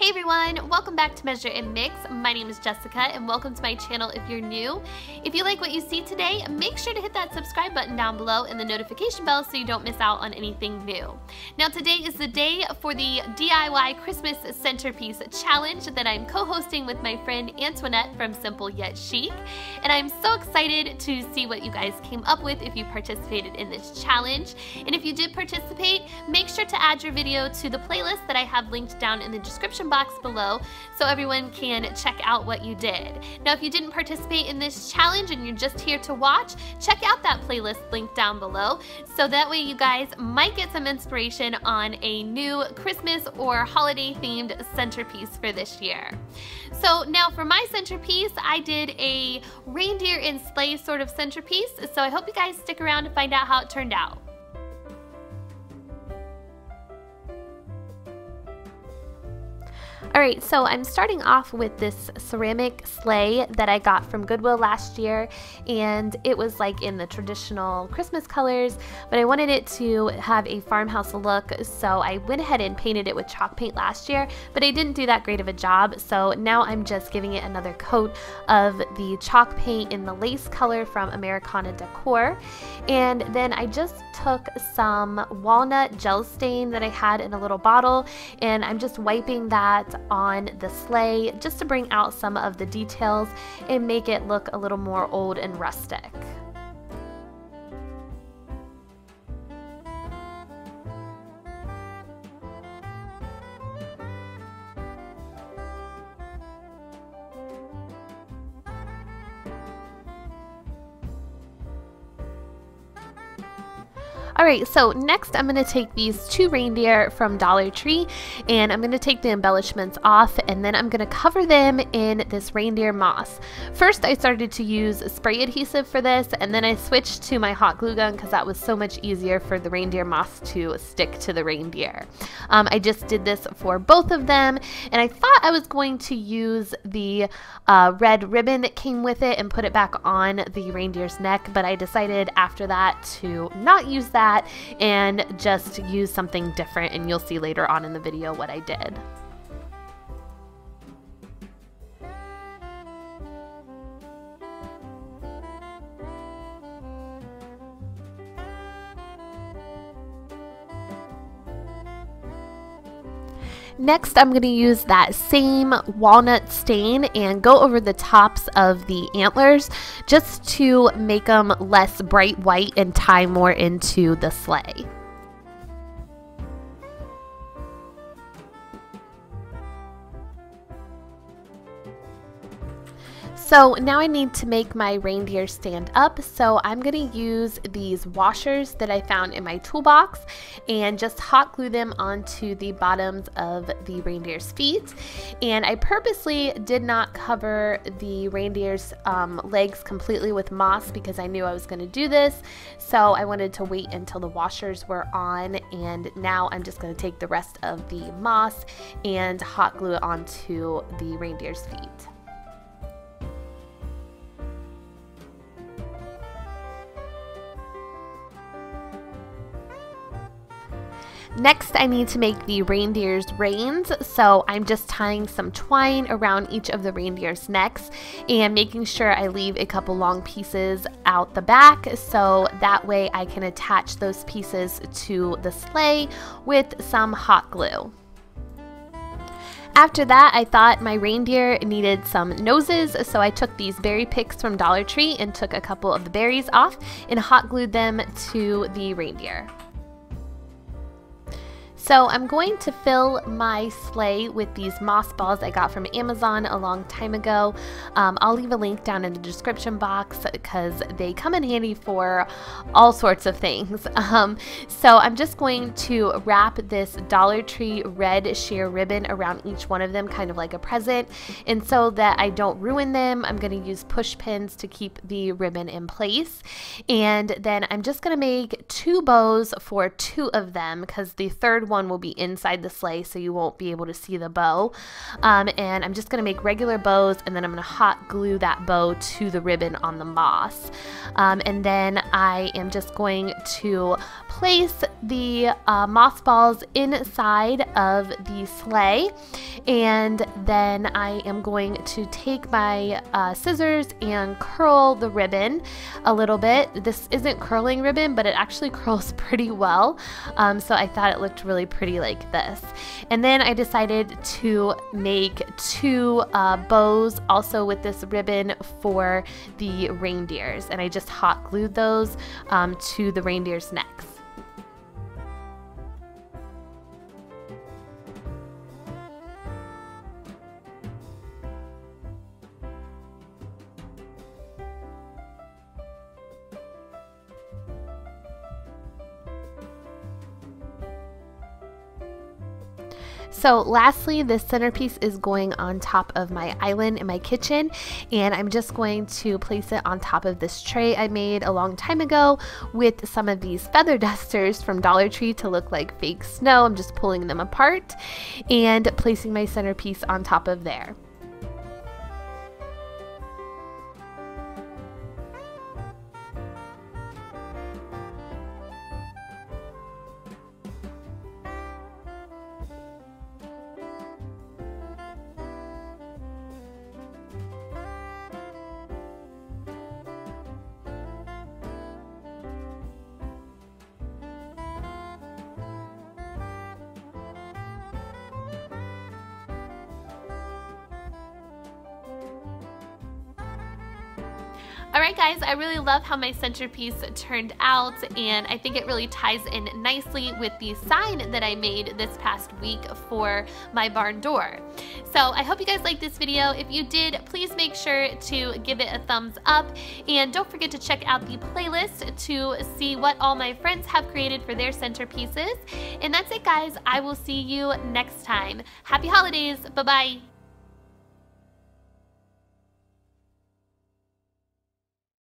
Hey everyone, welcome back to Measure and Mix. My name is Jessica and welcome to my channel if you're new. If you like what you see today, make sure to hit that subscribe button down below and the notification bell so you don't miss out on anything new. Now today is the day for the DIY Christmas Centerpiece Challenge that I'm co-hosting with my friend Antoinette from Simple Yet Chic. And I'm so excited to see what you guys came up with if you participated in this challenge. And if you did participate, make sure to add your video to the playlist that I have linked down in the description box below so everyone can check out what you did. Now if you didn't participate in this challenge and you're just here to watch, check out that playlist link down below so that way you guys might get some inspiration on a new Christmas or holiday themed centerpiece for this year. So now for my centerpiece, I did a reindeer and sleigh sort of centerpiece, so I hope you guys stick around to find out how it turned out. Alright, so I'm starting off with this ceramic sleigh that I got from Goodwill last year, and it was like in the traditional Christmas colors, but I wanted it to have a farmhouse look, so I went ahead and painted it with chalk paint last year, but I didn't do that great of a job, so now I'm just giving it another coat of the chalk paint in the lace color from Americana Decor, and then I just took some walnut gel stain that I had in a little bottle, and I'm just wiping that on the sleigh just to bring out some of the details and make it look a little more old and rustic. Alright, so next I'm going to take these two reindeer from Dollar Tree and I'm going to take the embellishments off and then I'm going to cover them in this reindeer moss. First I started to use spray adhesive for this and then I switched to my hot glue gun because that was so much easier for the reindeer moss to stick to the reindeer. I just did this for both of them and I thought I was going to use the red ribbon that came with it and put it back on the reindeer's neck, but I decided after that to not use that and just use something different, and you'll see later on in the video what I did. Next, I'm going to use that same walnut stain and go over the tops of the antlers just to make them less bright white and tie more into the sleigh. So now I need to make my reindeer stand up, so I'm going to use these washers that I found in my toolbox and just hot glue them onto the bottoms of the reindeer's feet. And I purposely did not cover the reindeer's legs completely with moss because I knew I was going to do this, so I wanted to wait until the washers were on, and now I'm just going to take the rest of the moss and hot glue it onto the reindeer's feet. Next, I need to make the reindeer's reins, so I'm just tying some twine around each of the reindeer's necks and making sure I leave a couple long pieces out the back so that way I can attach those pieces to the sleigh with some hot glue. After that, I thought my reindeer needed some noses, so I took these berry picks from Dollar Tree and took a couple of the berries off and hot glued them to the reindeer. So I'm going to fill my sleigh with these moss balls I got from Amazon a long time ago. I'll leave a link down in the description box because they come in handy for all sorts of things. So I'm just going to wrap this Dollar Tree red sheer ribbon around each one of them, kind of like a present. And so that I don't ruin them, I'm going to use push pins to keep the ribbon in place. And then I'm just going to make two bows for two of them because the third one one will be inside the sleigh, so you won't be able to see the bow. And I'm just going to make regular bows, and then I'm going to hot glue that bow to the ribbon on the moss. And then I am just going to place the moss balls inside of the sleigh, and then I am going to take my scissors and curl the ribbon a little bit. This isn't curling ribbon, but it actually curls pretty well, so I thought it looked really pretty like this. And then I decided to make 2 bows also with this ribbon for the reindeers, and I just hot glued those to the reindeers' necks. So lastly, this centerpiece is going on top of my island in my kitchen, and I'm just going to place it on top of this tray I made a long time ago with some of these feather dusters from Dollar Tree to look like fake snow. I'm just pulling them apart and placing my centerpiece on top of there. Alright guys, I really love how my centerpiece turned out, and I think it really ties in nicely with the sign that I made this past week for my barn door. So I hope you guys liked this video. If you did, please make sure to give it a thumbs up, and don't forget to check out the playlist to see what all my friends have created for their centerpieces. And that's it guys, I will see you next time. Happy holidays, bye bye!